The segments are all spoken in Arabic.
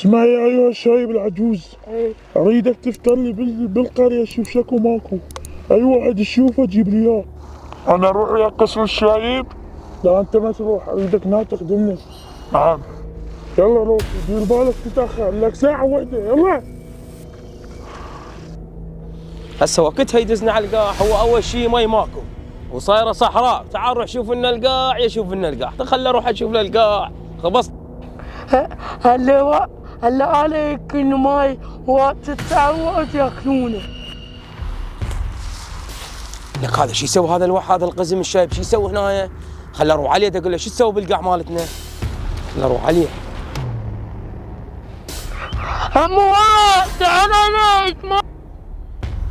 اسمع يا ايها الشايب العجوز، اريدك تفتر لي بالقريه شوف شكو ماكو، اي واحد تشوفه جيب لي اياه. انا اروح ويا قصر الشايب؟ لا انت ما تروح، اريدك هنا تخدمني. نعم. يلا روح، دير بالك تتاخر، لك ساعه واحده، يلا. هسه وقتها يدزنا على القاع. هو اول شيء مي ماكو وصايره صحراء. تعال روح شوف لنا القاع، يشوف لنا القاع. خلنا اروح اشوف لنا القاع. خبصت. هلا عليك انه ماي وتتعود ياكلونه. لك هذا شو يسوي هذا هذا القزم الشايب؟ شو يسوي هنا؟ خلنا اروح عليه اقول له شو تسوي بالقاع مالتنا؟ خلنا اروح عليه. عمو تعال عليك.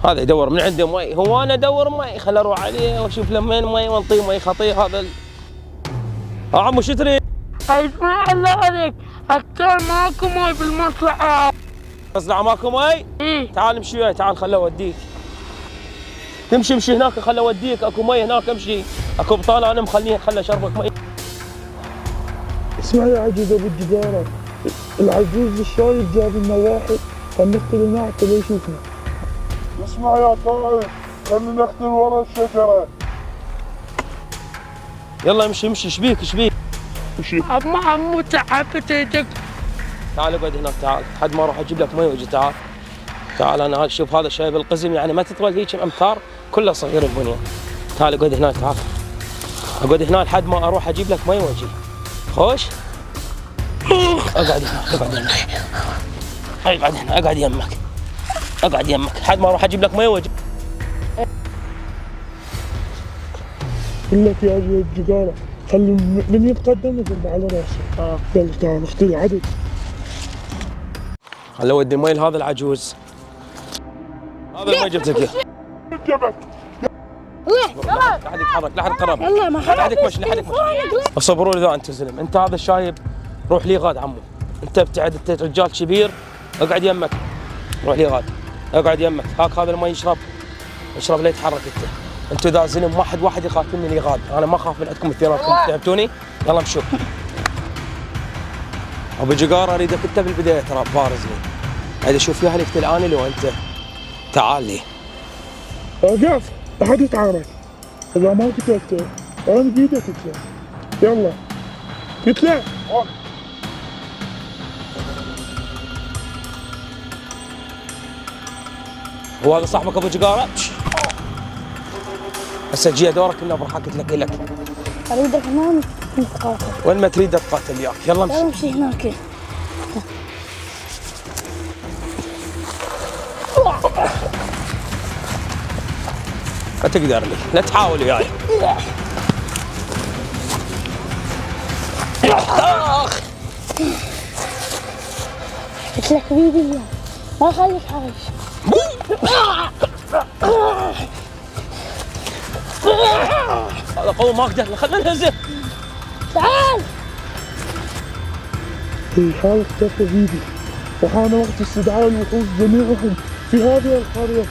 هذا يدور من عنده مي، هو انا ادور مي. خل اروح عليه واشوف له وين مي وانطيه مي خطير هذا عمو شو تريد؟ اسمع الله عليك، حتى ماكو مي بالمصلحة. مصلحة ماكو مي؟ ايه تعال امشي وياي، تعال خل اوديك. امشي هناك خل اوديك، اكو مي هناك امشي. اكو بطالة انا مخليها خل اشربك مي. اسمع يا عجوز ابو الجدارة، العجوز الشايب جاب لنا واحد، خلينا نقتل هناك خليه يشوفنا. اسمع يا طارق، خلينا نقتل ورا الشجرة. يلا امشي ايش بيك؟ عمو تعبت ايدك. تعال اقعد هناك، تعال لحد ما اروح اجيب لك مي واجي. تعال انا شوف هذا الشايب القزم يعني ما تطول هيك امتار، كله صغير البنيه. تعال اقعد هناك، تعال اقعد هناك لحد ما اروح اجيب لك مي واجي. خوش اقعد هنا، اقعد يمك لحد ما اروح اجيب لك مي واجي. قل لك يا عجوز الجدارة، خلي من يتقدم يضرب على راسه. يلا تعال اختي عدد. خل اودي المي لهذا العجوز. هذا المي جبت لك اياه. جبت. لا حد يتحرك، لا حد يقرب. يلا ما لحدك مشي. اصبروا لي ذا انت زلم. انت هذا الشايب روح لي غاد عمو. انت ابتعد، انت رجال كبير. اقعد يمك، روح لي غاد اقعد يمك. هاك هذا المي اشرب لا يتحرك انت. انتوا ذا زلم واحد يقاتلني لي غاد. انا ما اخاف من عندكم اثنيناتكم، تعبتوني. يلا امشوا. ابو جقار اريدك انت بالبدايه ترى بارزني. اذا شوف يا هلك الان لو انت تعال لي. وقف، لا حد يتعارك. اذا ما قتلته انا بايدك تطلع. يلا اطلع. هو هذا صاحبك ابو جقاره؟ هسه جي دورك انه بروح اقتلك لك. اريدك هنا نتقاتل. وين ما تريد تقاتل وياك. يلا امشي هناك. ما تقدر لي، لا تحاول وياي. قلت لك بيدي ما اخليك عايش. هذا قوي ما اقدر، خلنا نهزه. تعال. في حال اختفى بيدي وحان وقت استدعاء الوحوش جميعهم في هذه القرية.